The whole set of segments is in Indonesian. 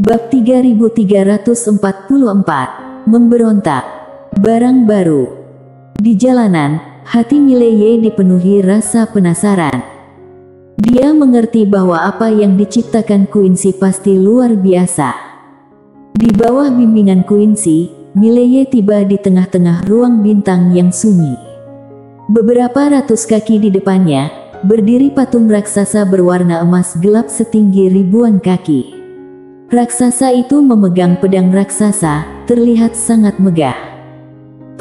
Bab 3344, Memberontak. Barang baru. Di jalanan, hati Mileye dipenuhi rasa penasaran. Dia mengerti bahwa apa yang diciptakan Quincy pasti luar biasa. Di bawah bimbingan Quincy, Mileye tiba di tengah-tengah ruang bintang yang sunyi. Beberapa ratus kaki di depannya, berdiri patung raksasa berwarna emas gelap setinggi ribuan kaki. Raksasa itu memegang pedang raksasa, terlihat sangat megah.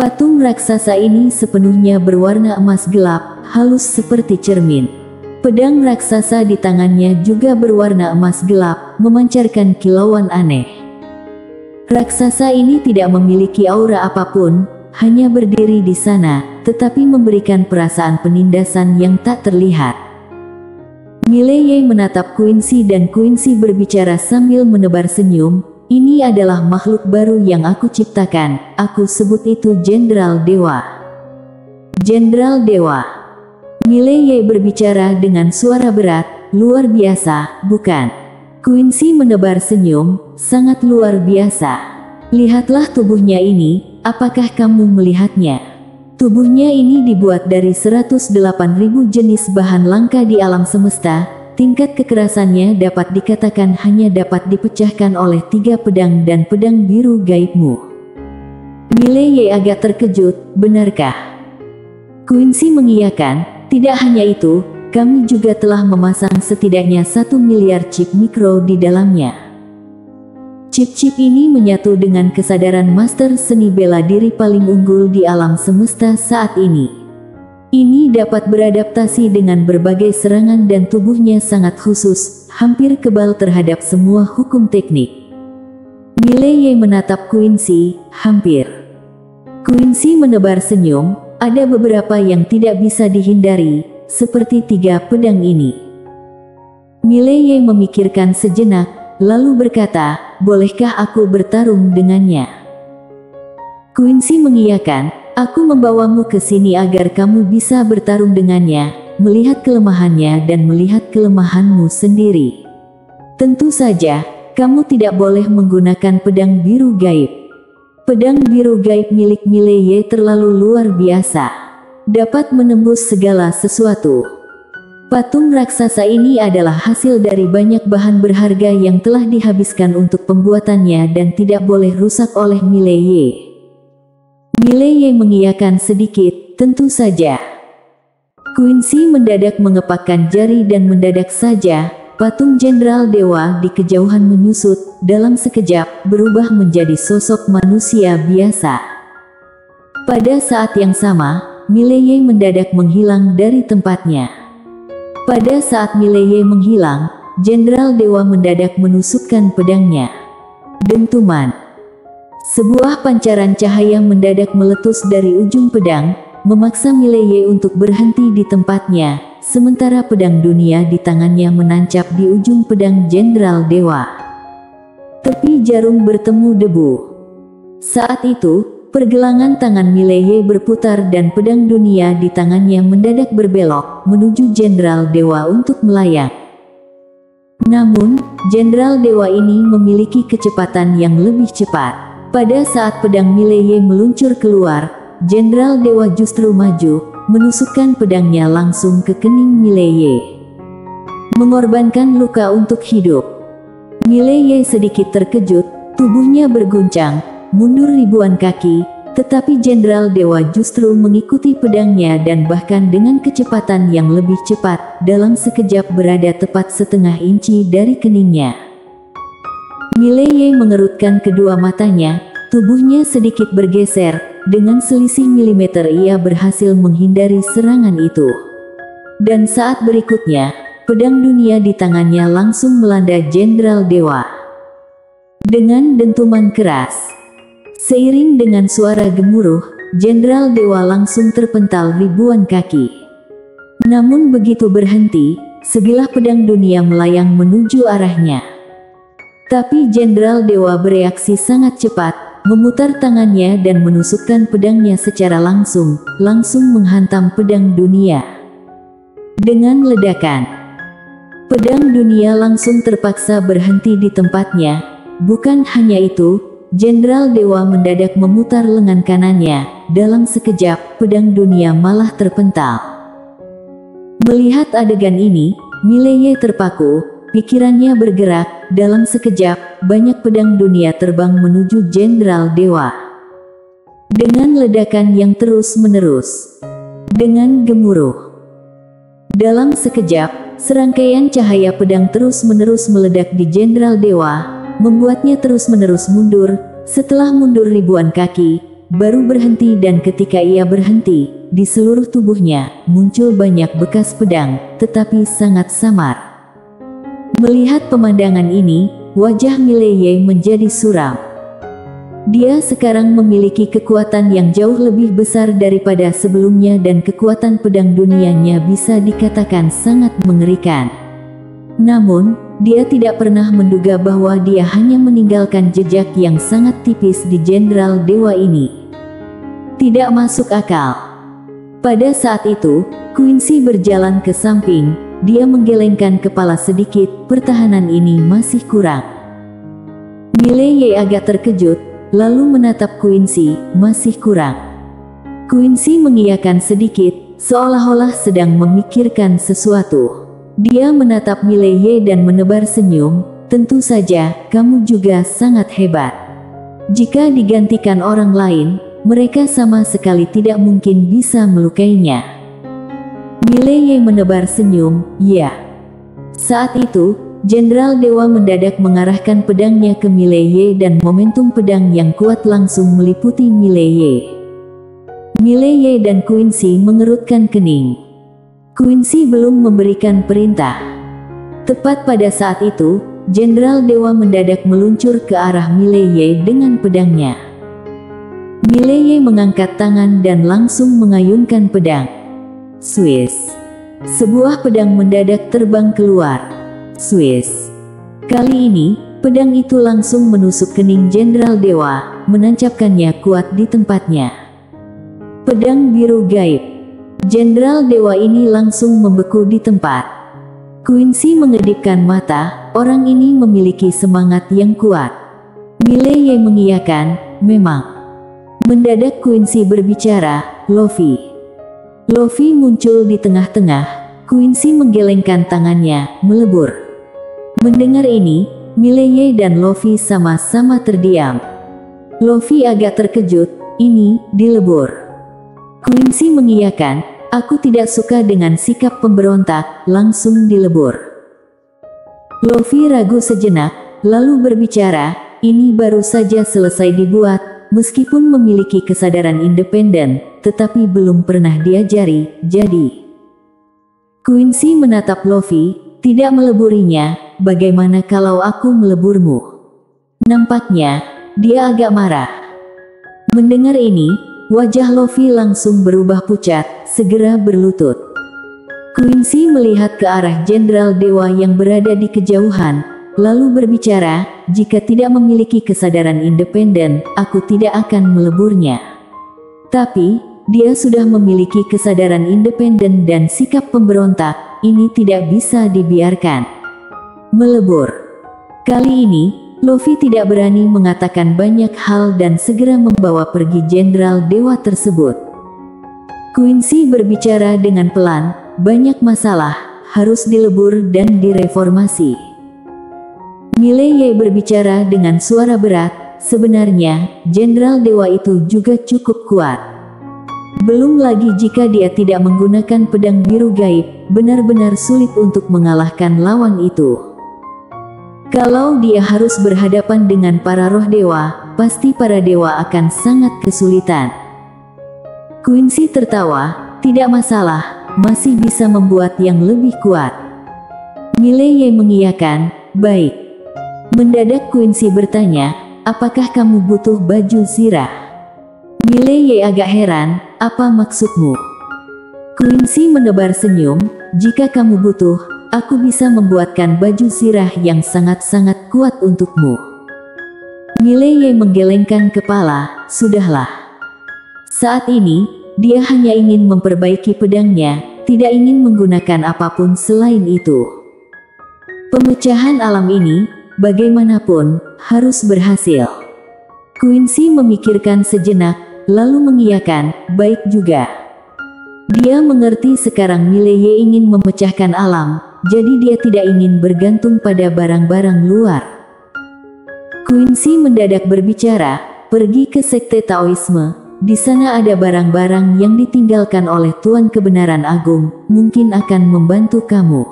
Patung raksasa ini sepenuhnya berwarna emas gelap, halus seperti cermin. Pedang raksasa di tangannya juga berwarna emas gelap, memancarkan kilauan aneh. Raksasa ini tidak memiliki aura apapun, hanya berdiri di sana, tetapi memberikan perasaan penindasan yang tak terlihat. Mileye menatap Quincy dan Quincy berbicara sambil menebar senyum, "Ini adalah makhluk baru yang aku ciptakan, aku sebut itu Jenderal Dewa." Jenderal Dewa. Mileye berbicara dengan suara berat, "Luar biasa, bukan?" Quincy menebar senyum, "Sangat luar biasa. Lihatlah tubuhnya ini, apakah kamu melihatnya? Tubuhnya ini dibuat dari 108.000 jenis bahan langka di alam semesta. Tingkat kekerasannya dapat dikatakan hanya dapat dipecahkan oleh 3 pedang dan pedang biru gaibmu." Mileye agak terkejut, "Benarkah?" Quincy mengiyakan, "Tidak hanya itu, kami juga telah memasang setidaknya 1 miliar chip mikro di dalamnya." Chip-chip ini menyatu dengan kesadaran master seni bela diri paling unggul di alam semesta saat ini. Ini dapat beradaptasi dengan berbagai serangan dan tubuhnya sangat khusus, hampir kebal terhadap semua hukum teknik. Mileye menatap Quincy, "Hampir." Quincy menebar senyum, "Ada beberapa yang tidak bisa dihindari, seperti 3 pedang ini." Mileye memikirkan sejenak, lalu berkata, "Bolehkah aku bertarung dengannya?" Quincy mengiyakan, "Aku membawamu ke sini agar kamu bisa bertarung dengannya, melihat kelemahannya dan melihat kelemahanmu sendiri. Tentu saja, kamu tidak boleh menggunakan pedang biru gaib." Pedang biru gaib milik Mileye terlalu luar biasa. Dapat menembus segala sesuatu. Patung raksasa ini adalah hasil dari banyak bahan berharga yang telah dihabiskan untuk pembuatannya dan tidak boleh rusak oleh Mileye. Mileye mengiyakan sedikit, "Tentu saja." Quincy mendadak mengepakkan jari dan mendadak saja, patung Jenderal Dewa di kejauhan menyusut, dalam sekejap, berubah menjadi sosok manusia biasa. Pada saat yang sama, Mileye mendadak menghilang dari tempatnya. Pada saat Mileye menghilang, Jenderal Dewa mendadak menusukkan pedangnya. Dentuman. Sebuah pancaran cahaya mendadak meletus dari ujung pedang, memaksa Mileye untuk berhenti di tempatnya, sementara pedang dunia di tangannya menancap di ujung pedang Jenderal Dewa. Tepi jarum bertemu debu. Saat itu, pergelangan tangan Mileye berputar dan pedang dunia di tangannya mendadak berbelok, menuju Jenderal Dewa untuk melayang. Namun, Jenderal Dewa ini memiliki kecepatan yang lebih cepat. Pada saat pedang Mileye meluncur keluar, Jenderal Dewa justru maju, menusukkan pedangnya langsung ke kening Mileye. Mengorbankan luka untuk hidup. Mileye sedikit terkejut, tubuhnya berguncang, mundur ribuan kaki, tetapi Jenderal Dewa justru mengikuti pedangnya dan bahkan dengan kecepatan yang lebih cepat, dalam sekejap berada tepat setengah inci dari keningnya. Mileye mengerutkan kedua matanya, tubuhnya sedikit bergeser, dengan selisih milimeter ia berhasil menghindari serangan itu. Dan saat berikutnya, pedang dunia di tangannya langsung melanda Jenderal Dewa. Dengan dentuman keras. Seiring dengan suara gemuruh, Jenderal Dewa langsung terpental ribuan kaki. Namun begitu berhenti, sebilah pedang dunia melayang menuju arahnya. Tapi Jenderal Dewa bereaksi sangat cepat, memutar tangannya dan menusukkan pedangnya secara langsung menghantam pedang dunia. Dengan ledakan, pedang dunia langsung terpaksa berhenti di tempatnya. Bukan hanya itu, Jenderal Dewa mendadak memutar lengan kanannya. Dalam sekejap, pedang dunia malah terpental. Melihat adegan ini, Mileye terpaku, pikirannya bergerak. Dalam sekejap, banyak pedang dunia terbang menuju Jenderal Dewa. Dengan ledakan yang terus-menerus. Dengan gemuruh. Dalam sekejap, serangkaian cahaya pedang terus-menerus meledak di Jenderal Dewa, membuatnya terus-menerus mundur. Setelah mundur ribuan kaki, baru berhenti, dan ketika ia berhenti, di seluruh tubuhnya muncul banyak bekas pedang, tetapi sangat samar. Melihat pemandangan ini, wajah Mileye menjadi suram. Dia sekarang memiliki kekuatan yang jauh lebih besar daripada sebelumnya, dan kekuatan pedang dunianya bisa dikatakan sangat mengerikan. Namun, dia tidak pernah menduga bahwa dia hanya meninggalkan jejak yang sangat tipis di Jenderal Dewa ini. Tidak masuk akal. Pada saat itu, Quincy berjalan ke samping. Dia menggelengkan kepala sedikit. Pertahanan ini masih kurang. Mileye agak terkejut, lalu menatap Quincy. Masih kurang. Quincy mengiyakan sedikit, seolah-olah sedang memikirkan sesuatu. Dia menatap Mileye dan menebar senyum. Tentu saja, kamu juga sangat hebat. Jika digantikan orang lain, mereka sama sekali tidak mungkin bisa melukainya. Mileye menebar senyum, ya. Saat itu, Jenderal Dewa mendadak mengarahkan pedangnya ke Mileye, dan momentum pedang yang kuat langsung meliputi Mileye. Mileye dan Quincy mengerutkan kening. Quincy belum memberikan perintah. Tepat pada saat itu, Jenderal Dewa mendadak meluncur ke arah Mileye dengan pedangnya. Mileye mengangkat tangan dan langsung mengayunkan pedang. Swiss. Sebuah pedang mendadak terbang keluar. Swiss. Kali ini, pedang itu langsung menusuk kening Jenderal Dewa, menancapkannya kuat di tempatnya. Pedang biru gaib. Jenderal Dewa ini langsung membeku di tempat. Quincy mengedipkan mata, orang ini memiliki semangat yang kuat. Mileye mengiyakan, memang. Mendadak Quincy berbicara, Luffy. Luffy muncul di tengah-tengah. Quincy menggelengkan tangannya, melebur. Mendengar ini, Mileye dan Luffy sama-sama terdiam. Luffy agak terkejut, ini dilebur. Quincy mengiyakan, aku tidak suka dengan sikap pemberontak, langsung dilebur. Luffy ragu sejenak, lalu berbicara, ini baru saja selesai dibuat, meskipun memiliki kesadaran independen, tetapi belum pernah diajari, jadi. Quincy menatap Luffy, tidak meleburinya, bagaimana kalau aku meleburmu? Nampaknya, dia agak marah. Mendengar ini, wajah Luffy langsung berubah pucat, segera berlutut. Quincy melihat ke arah Jenderal Dewa yang berada di kejauhan, lalu berbicara, jika tidak memiliki kesadaran independen, aku tidak akan meleburnya. Tapi, dia sudah memiliki kesadaran independen dan sikap pemberontak, ini tidak bisa dibiarkan. Melebur. Kali ini, Luffy tidak berani mengatakan banyak hal dan segera membawa pergi Jenderal Dewa tersebut. Quincy berbicara dengan pelan, banyak masalah, harus dilebur dan direformasi. Mileye berbicara dengan suara berat, sebenarnya, Jenderal Dewa itu juga cukup kuat. Belum lagi jika dia tidak menggunakan pedang biru gaib, benar-benar sulit untuk mengalahkan lawan itu. Kalau dia harus berhadapan dengan para roh dewa, pasti para dewa akan sangat kesulitan. Quincy tertawa, tidak masalah, masih bisa membuat yang lebih kuat. Mileye mengiyakan, baik. Mendadak Quincy bertanya, apakah kamu butuh baju zirah? Mileye agak heran, apa maksudmu? Quincy menebar senyum, jika kamu butuh, aku bisa membuatkan baju zirah yang sangat-sangat kuat untukmu. Mileye menggelengkan kepala, sudahlah. Saat ini, dia hanya ingin memperbaiki pedangnya, tidak ingin menggunakan apapun selain itu. Pemecahan alam ini, bagaimanapun, harus berhasil. Quincy memikirkan sejenak, lalu mengiyakan, baik juga. Dia mengerti sekarang Mileye ingin memecahkan alam, jadi dia tidak ingin bergantung pada barang-barang luar. Quincy mendadak berbicara, pergi ke sekte Taoisme, di sana ada barang-barang yang ditinggalkan oleh Tuan Kebenaran Agung, mungkin akan membantu kamu.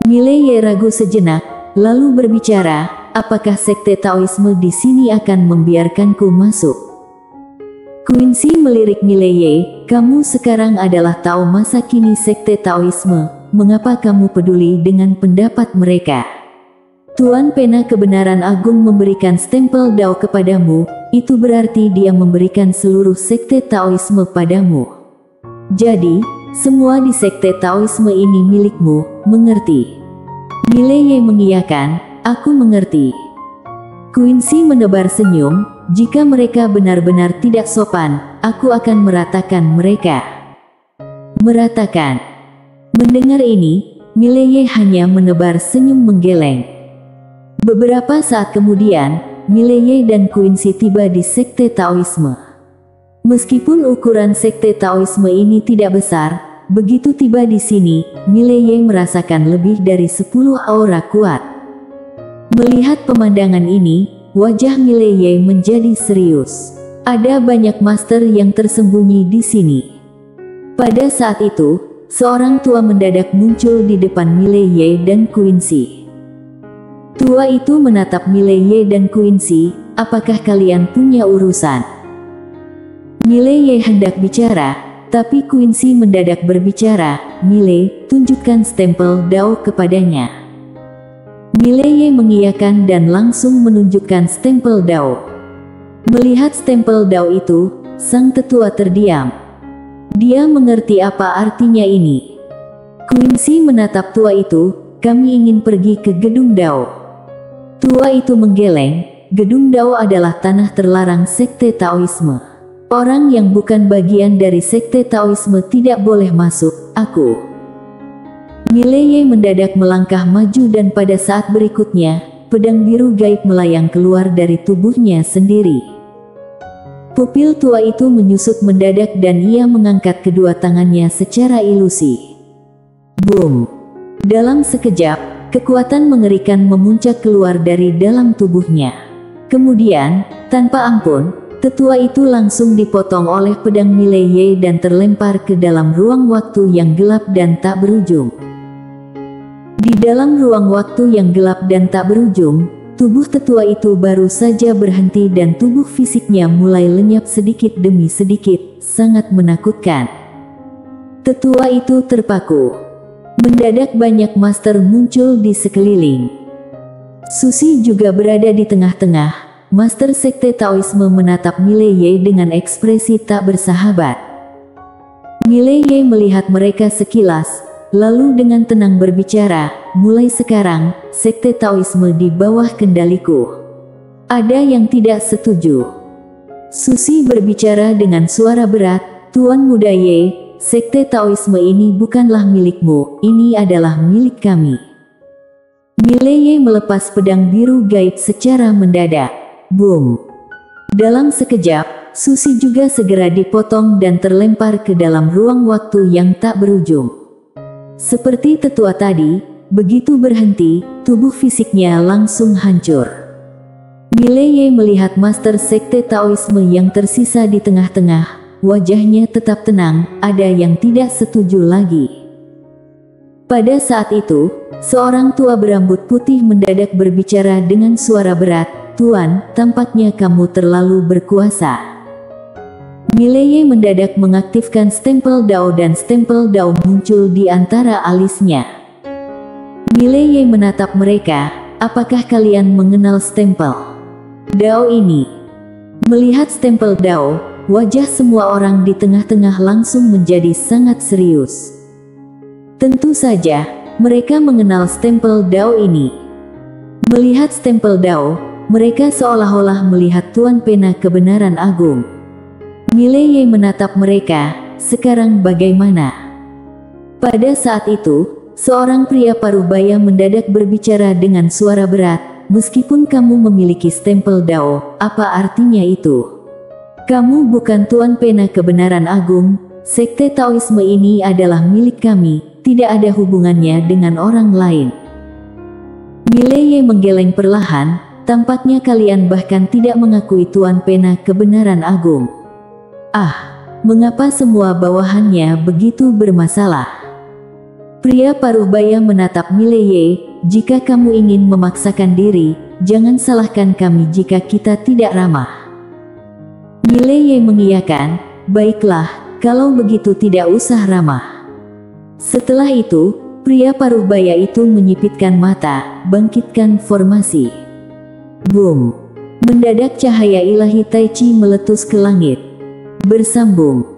Mileye ragu sejenak, lalu berbicara, apakah sekte Taoisme di sini akan membiarkanku masuk? Quincy melirik Mileye, kamu sekarang adalah tahu masa kini sekte Taoisme, mengapa kamu peduli dengan pendapat mereka? Tuan Pena Kebenaran Agung memberikan stempel Dao kepadamu, itu berarti dia memberikan seluruh sekte Taoisme padamu. Jadi, semua di sekte Taoisme ini milikmu, mengerti? Mileye mengiyakan, aku mengerti. Quincy menebar senyum, jika mereka benar-benar tidak sopan, aku akan meratakan mereka. Meratakan. Mendengar ini, Mileye hanya menebar senyum menggeleng. Beberapa saat kemudian, Mileye dan Quincy tiba di sekte Taoisme. Meskipun ukuran sekte Taoisme ini tidak besar, begitu tiba di sini, Mileye merasakan lebih dari 10 aura kuat. Melihat pemandangan ini, wajah Mileye menjadi serius. Ada banyak master yang tersembunyi di sini. Pada saat itu, seorang tua mendadak muncul di depan Mileye dan Quincy. Tua itu menatap Mileye dan Quincy, apakah kalian punya urusan? Mileye hendak bicara, tapi Quincy mendadak berbicara, Mile, tunjukkan stempel Dao kepadanya. Mileye mengiyakan dan langsung menunjukkan stempel Dao. Melihat stempel Dao itu, sang tetua terdiam. Dia mengerti apa artinya ini. Quincy menatap tua itu, kami ingin pergi ke gedung Dao. Tua itu menggeleng, gedung Dao adalah tanah terlarang sekte Taoisme. Orang yang bukan bagian dari sekte Taoisme tidak boleh masuk, aku. Mileye mendadak melangkah maju dan pada saat berikutnya, pedang biru gaib melayang keluar dari tubuhnya sendiri. Pupil tua itu menyusut mendadak dan ia mengangkat kedua tangannya secara ilusi. Boom! Dalam sekejap, kekuatan mengerikan memuncak keluar dari dalam tubuhnya. Kemudian, tanpa ampun, tetua itu langsung dipotong oleh pedang Mileye dan terlempar ke dalam ruang waktu yang gelap dan tak berujung. Di dalam ruang waktu yang gelap dan tak berujung, tubuh tetua itu baru saja berhenti dan tubuh fisiknya mulai lenyap sedikit demi sedikit, sangat menakutkan. Tetua itu terpaku. Mendadak banyak master muncul di sekeliling. Susi juga berada di tengah-tengah. Master sekte Taoisme menatap Mileye dengan ekspresi tak bersahabat. Mileye melihat mereka sekilas, lalu dengan tenang berbicara, mulai sekarang, sekte Taoisme di bawah kendaliku. Ada yang tidak setuju. Susi berbicara dengan suara berat, Tuan Muda Ye, sekte Taoisme ini bukanlah milikmu, ini adalah milik kami. Mileye melepas pedang biru gaib secara mendadak. Boom! Dalam sekejap, Susi juga segera dipotong dan terlempar ke dalam ruang waktu yang tak berujung. Seperti tetua tadi, begitu berhenti, tubuh fisiknya langsung hancur. Mileye melihat master sekte Taoisme yang tersisa di tengah-tengah, wajahnya tetap tenang, ada yang tidak setuju lagi. Pada saat itu, seorang tua berambut putih mendadak berbicara dengan suara berat, Tuan, tampaknya kamu terlalu berkuasa. Mileye mendadak mengaktifkan stempel Dao dan stempel Dao muncul di antara alisnya. Mileye menatap mereka, apakah kalian mengenal stempel Dao ini? Melihat stempel Dao, wajah semua orang di tengah-tengah langsung menjadi sangat serius. Tentu saja, mereka mengenal stempel Dao ini. Melihat stempel Dao, mereka seolah-olah melihat Tuan Pena Kebenaran Agung. Mileye menatap mereka, sekarang bagaimana? Pada saat itu, seorang pria parubaya mendadak berbicara dengan suara berat, "Meskipun kamu memiliki stempel Dao, apa artinya itu? Kamu bukan Tuan Pena Kebenaran Agung. Sekte Taoisme ini adalah milik kami, tidak ada hubungannya dengan orang lain." Mileye menggeleng perlahan, "Tampaknya kalian bahkan tidak mengakui Tuan Pena Kebenaran Agung. Ah, mengapa semua bawahannya begitu bermasalah?" Pria parubaya menatap Mileye, "Jika kamu ingin memaksakan diri, jangan salahkan kami jika kita tidak ramah." Mileye mengiyakan, "Baiklah, kalau begitu tidak usah ramah." Setelah itu, pria parubaya itu menyipitkan mata, bangkitkan formasi. Boom! Mendadak cahaya ilahi Tai Chi meletus ke langit. Bersambung.